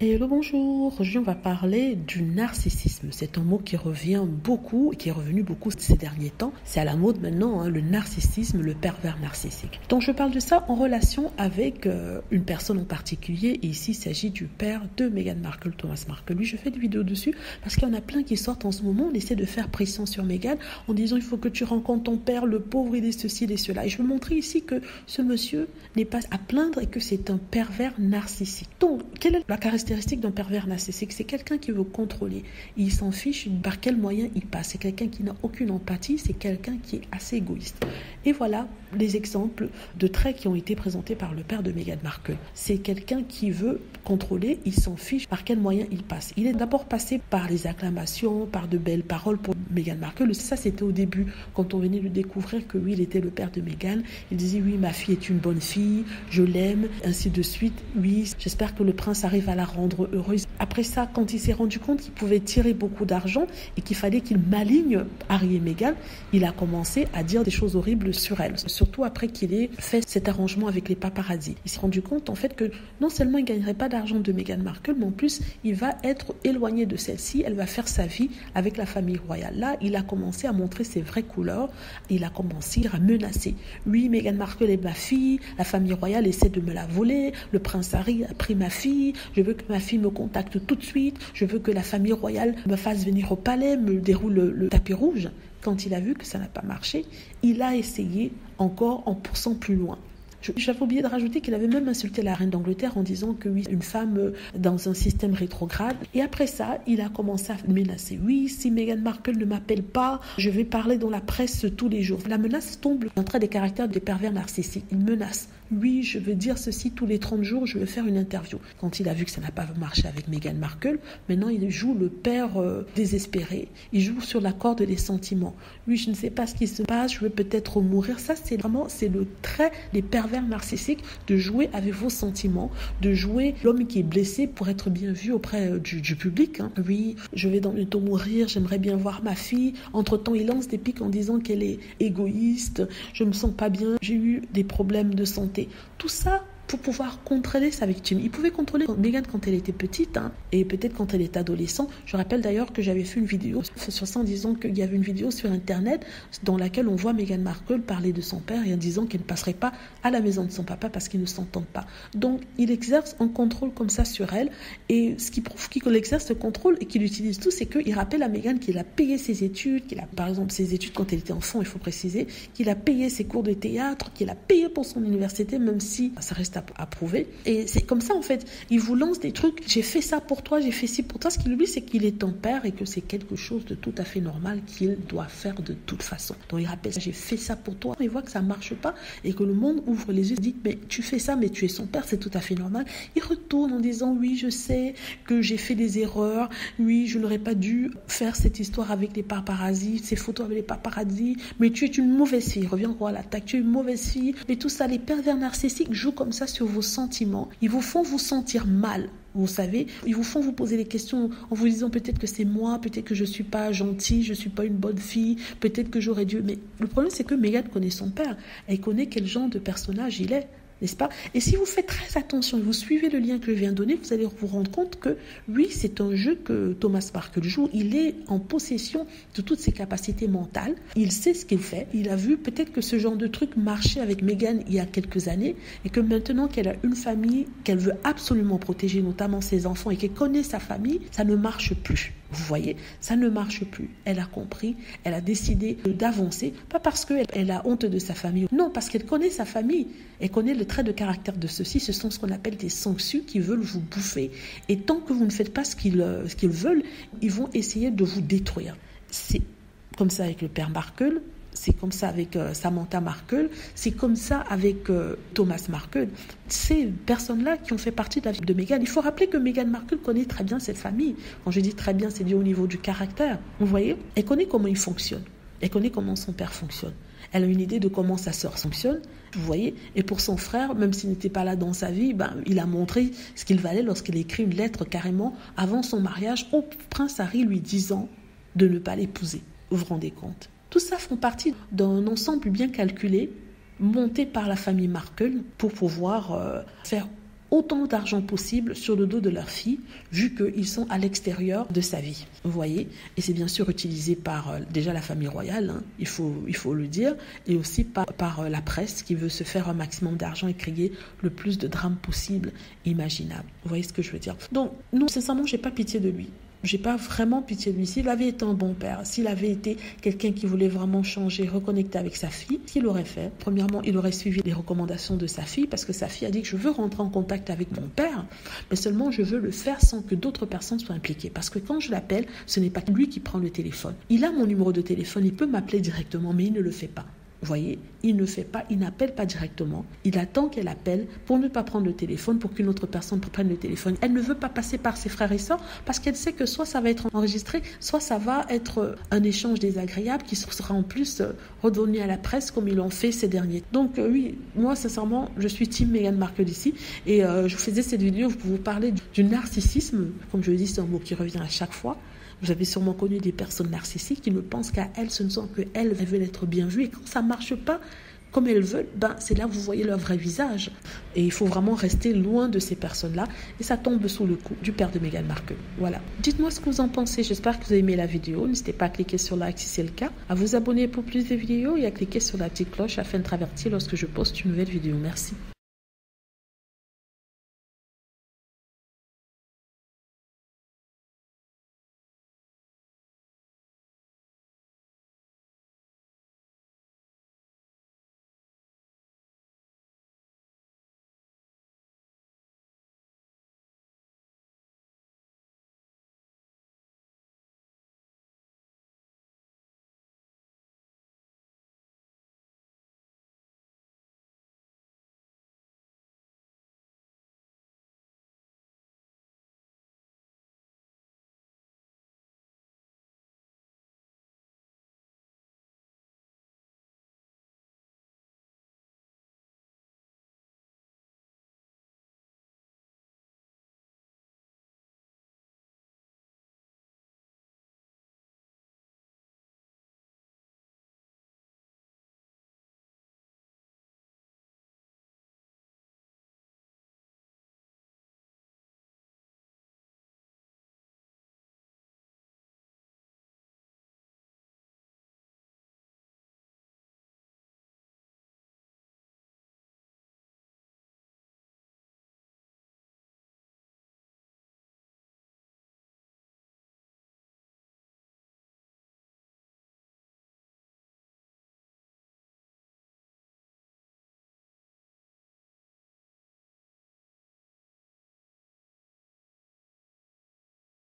Hello, bonjour. Aujourd'hui, on va parler du narcissisme. C'est un mot qui revient beaucoup, qui est revenu beaucoup ces derniers temps. C'est à la mode maintenant, le narcissisme, le pervers narcissique. Donc, je parle de ça en relation avec une personne en particulier. Et ici, il s'agit du père de Meghan Markle, Thomas Markle. Lui, je fais des vidéos dessus parce qu'il y en a plein qui sortent en ce moment. On essaie de faire pression sur Meghan en disant il faut que tu rencontres ton père, le pauvre, il est ceci, il est cela. Et je veux montrer ici que ce monsieur n'est pas à plaindre et que c'est un pervers narcissique. Donc, quelle est la caractéristique d'un pervers narcissique? C'est quelqu'un qui veut contrôler. Il s'en fiche par quels moyens il passe. C'est quelqu'un qui n'a aucune empathie. C'est quelqu'un qui est assez égoïste. Et voilà les exemples de traits qui ont été présentés par le père de Meghan Markle. C'est quelqu'un qui veut contrôler. Il s'en fiche par quels moyens il passe. Il est d'abord passé par les acclamations, par de belles paroles pour Meghan Markle. Ça, c'était au début, quand on venait de découvrir que oui, il était le père de Meghan. Il disait oui, ma fille est une bonne fille, je l'aime, ainsi de suite. Oui, j'espère que le prince arrive à la rendre heureuse. Après ça, quand il s'est rendu compte qu'il pouvait tirer beaucoup d'argent et qu'il fallait qu'il maligne Harry et Meghan, il a commencé à dire des choses horribles sur elle. Surtout après qu'il ait fait cet arrangement avec les paparazzi. Il s'est rendu compte en fait que non seulement il ne gagnerait pas d'argent de Meghan Markle, mais en plus il va être éloigné de celle-ci. Elle va faire sa vie avec la famille royale. Là, il a commencé à montrer ses vraies couleurs. Il a commencé à menacer. Oui, Meghan Markle est ma fille. La famille royale essaie de me la voler. Le prince Harry a pris ma fille. Je veux que ma fille me contacte tout de suite. Je veux que la famille royale me fasse venir au palais, me déroule le tapis rouge. Quand il a vu que ça n'a pas marché, il a essayé encore en poussant plus loin. J'avais oublié de rajouter qu'il avait même insulté la reine d'Angleterre en disant que oui, une femme dans un système rétrograde. Et après ça, il a commencé à menacer. Oui, si Meghan Markle ne m'appelle pas, je vais parler dans la presse tous les jours. La menace tombe en train des caractères des pervers narcissiques. Il menace. Oui, je veux dire ceci tous les 30 jours, je veux faire une interview. Quand il a vu que ça n'a pas marché avec Meghan Markle, maintenant il joue le père désespéré. Il joue sur la corde des sentiments. Oui, je ne sais pas ce qui se passe, je veux peut-être mourir. Ça, c'est le trait des pervers narcissiques, de jouer avec vos sentiments, de jouer l'homme qui est blessé pour être bien vu auprès du public. Oui, je vais bientôt mourir, j'aimerais bien voir ma fille. Entre-temps, il lance des pics en disant qu'elle est égoïste, je me sens pas bien, j'ai eu des problèmes de santé. Tout ça pour pouvoir contrôler sa victime. Il pouvait contrôler Meghan quand elle était petite, et peut-être quand elle est adolescente. Je rappelle d'ailleurs que j'avais fait une vidéo sur ça en disant qu'il y avait une vidéo sur Internet dans laquelle on voit Meghan Markle parler de son père et en disant qu'elle ne passerait pas à la maison de son papa parce qu'ils ne s'entendent pas. Donc, il exerce un contrôle comme ça sur elle, et ce qui prouve qu'il exerce ce contrôle et qu'il utilise tout, c'est qu'il rappelle à Meghan qu'il a payé ses études, qu'il a, par exemple, ses études quand elle était enfant, il faut préciser, qu'il a payé ses cours de théâtre, qu'il a payé pour son université, même si ça reste à prouver. Et c'est comme ça en fait, il vous lance des trucs, j'ai fait ça pour toi, j'ai fait ci pour toi. Ce qu'il oublie, c'est qu'il est ton père et que c'est quelque chose de tout à fait normal qu'il doit faire de toute façon. Donc il rappelle, j'ai fait ça pour toi, il voit que ça marche pas et que le monde ouvre les yeux, dit mais tu fais ça, mais tu es son père, c'est tout à fait normal. Il retourne en disant oui, je sais que j'ai fait des erreurs, oui, je n'aurais pas dû faire cette histoire avec les paparazzi, ces photos avec les paparazzi, mais tu es une mauvaise fille. Reviens encore à l'attaque, tu es une mauvaise fille. Mais tout ça, les pervers narcissiques jouent comme ça sur vos sentiments. Ils vous font vous sentir mal. Vous savez, ils vous font vous poser des questions en vous disant peut-être que c'est moi, peut-être que je ne suis pas gentille, je ne suis pas une bonne fille, peut-être que j'aurais dû... Mais le problème, c'est que Meghan connaît son père. Elle connaît quel genre de personnage il est. N'est-ce pas? Et si vous faites très attention et vous suivez le lien que je viens de donner, vous allez vous rendre compte que oui, c'est un jeu que Thomas Markle joue. Il est en possession de toutes ses capacités mentales. Il sait ce qu'il fait. Il a vu peut-être que ce genre de truc marchait avec Meghan il y a quelques années et que maintenant qu'elle a une famille qu'elle veut absolument protéger, notamment ses enfants, et qu'elle connaît sa famille, ça ne marche plus. Vous voyez, ça ne marche plus. Elle a compris, elle a décidé d'avancer, pas parce qu'elle a honte de sa famille, non, parce qu'elle connaît sa famille, elle connaît le trait de caractère de ceux-ci, ce sont ce qu'on appelle des sangsue qui veulent vous bouffer. Et tant que vous ne faites pas ce qu'ils veulent, ils vont essayer de vous détruire. C'est comme ça avec le père Markle, c'est comme ça avec Samantha Markle, c'est comme ça avec Thomas Markle. Ces personnes-là qui ont fait partie de la vie de Meghan. Il faut rappeler que Meghan Markle connaît très bien cette famille. Quand je dis très bien, c'est dit au niveau du caractère. Vous voyez, elle connaît comment il fonctionne. Elle connaît comment son père fonctionne. Elle a une idée de comment sa sœur fonctionne. Vous voyez, et pour son frère, même s'il n'était pas là dans sa vie, il a montré ce qu'il valait lorsqu'il a écrit une lettre carrément avant son mariage au prince Harry lui disant de ne pas l'épouser. Vous vous rendez compte? Tout ça font partie d'un ensemble bien calculé, monté par la famille Markle pour pouvoir faire autant d'argent possible sur le dos de leur fille, vu qu'ils sont à l'extérieur de sa vie. Vous voyez? Et c'est bien sûr utilisé par déjà la famille royale, hein, il faut le dire, et aussi par la presse qui veut se faire un maximum d'argent et créer le plus de drames possible, imaginable. Vous voyez ce que je veux dire? Donc, non, sincèrement, j'ai pas pitié de lui. J'ai pas vraiment pitié de lui. S'il avait été un bon père, s'il avait été quelqu'un qui voulait vraiment changer, reconnecter avec sa fille, qu'il aurait fait? Premièrement, il aurait suivi les recommandations de sa fille parce que sa fille a dit que je veux rentrer en contact avec mon père, mais seulement je veux le faire sans que d'autres personnes soient impliquées. Parce que quand je l'appelle, ce n'est pas lui qui prend le téléphone. Il a mon numéro de téléphone, il peut m'appeler directement, mais il ne le fait pas. Vous voyez, il ne fait pas, il n'appelle pas directement. Il attend qu'elle appelle pour ne pas prendre le téléphone, pour qu'une autre personne prenne le téléphone. Elle ne veut pas passer par ses frères et sœurs parce qu'elle sait que soit ça va être enregistré, soit ça va être un échange désagréable qui sera en plus redonné à la presse comme ils l'ont fait ces derniers. Donc oui, moi sincèrement, je suis team Meghan Markle ici et je faisais cette vidéo pour vous parler du narcissisme. Comme je le dis, c'est un mot qui revient à chaque fois. Vous avez sûrement connu des personnes narcissiques qui ne pensent qu'à elles, ce ne sont que elles veulent être bien vues. Et quand ça ne marche pas comme elles veulent, c'est là que vous voyez leur vrai visage. Et il faut vraiment rester loin de ces personnes-là. Et ça tombe sous le coup du père de Meghan Markle. Voilà. Dites-moi ce que vous en pensez. J'espère que vous avez aimé la vidéo. N'hésitez pas à cliquer sur like si c'est le cas, à vous abonner pour plus de vidéos et à cliquer sur la petite cloche afin de travertir lorsque je poste une nouvelle vidéo. Merci.